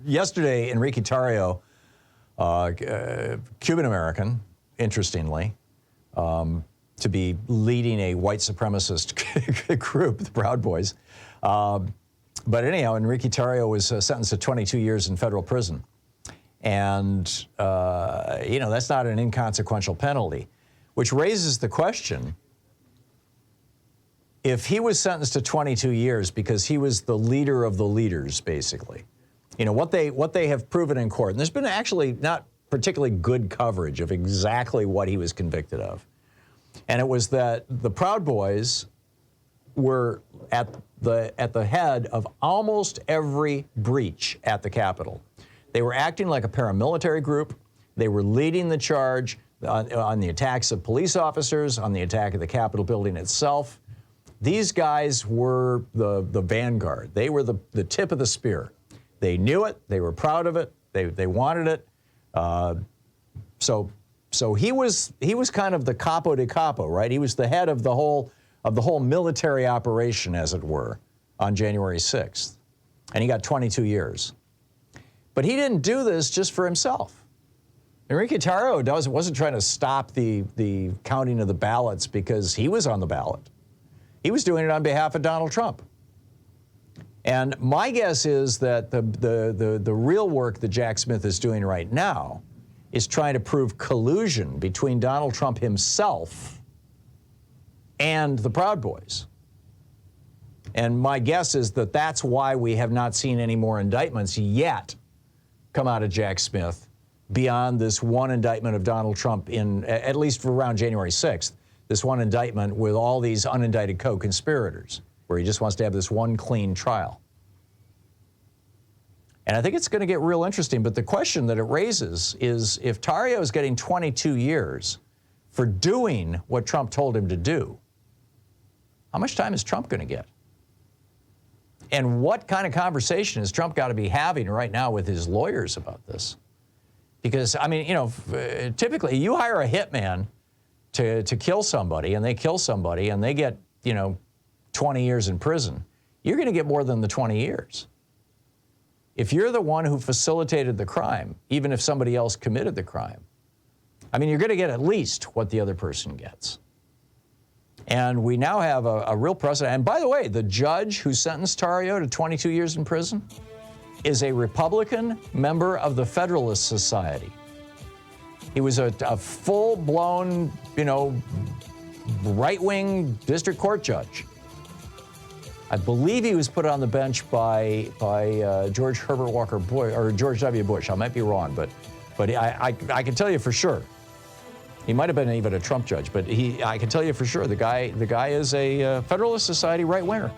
yesterday, Enrique Tarrio, Cuban-American, interestingly, to be leading a white supremacist group, the Proud Boys. But anyhow, Enrique Tarrio was sentenced to 22 years in federal prison. And, that's not an inconsequential penalty, which raises the question, if he was sentenced to 22 years because he was the leader of the leaders, basically, what they have proven in court, and there's been actually not particularly good coverage of exactly what he was convicted of. And it was that the Proud Boys were at the head of almost every breach at the Capitol. They were acting like a paramilitary group. They were leading the charge on the attacks of police officers, on the attack of the Capitol building itself. These guys were the vanguard. They were the tip of the spear. They knew it. They were proud of it. They wanted it. So he was kind of the capo de capo, right? He was the head of the whole military operation, as it were, on January 6th. And he got 22 years. But he didn't do this just for himself. Enrique Tarrio wasn't trying to stop the counting of the ballots because he was on the ballot. He was doing it on behalf of Donald Trump. And my guess is that the real work that Jack Smith is doing right now is trying to prove collusion between Donald Trump himself and the Proud Boys. And my guess is that that's why we have not seen any more indictments yet come out of Jack Smith beyond this one indictment of Donald Trump at least for around January 6th, this one indictment with all these unindicted co-conspirators, where he just wants to have this one clean trial. And I think it's going to get real interesting, but the question that it raises is, if Tarrio is getting 22 years for doing what Trump told him to do, how much time is Trump going to get? And what kind of conversation has Trump got to be having right now with his lawyers about this? Because, typically you hire a hitman to kill somebody, and they kill somebody, and they get, 20 years in prison, you're going to get more than the 20 years. If you're the one who facilitated the crime, even if somebody else committed the crime, you're going to get at least what the other person gets. And we now have a real precedent. And by the way, the judge who sentenced Tarrio to 22 years in prison is a Republican member of the Federalist Society. He was a full-blown, right-wing district court judge. I believe he was put on the bench by George Herbert Walker Bush, or George W. Bush. I might be wrong, but I can tell you for sure. He might have been even a Trump judge, but I can tell you for sure the guy is a Federalist Society right-winger.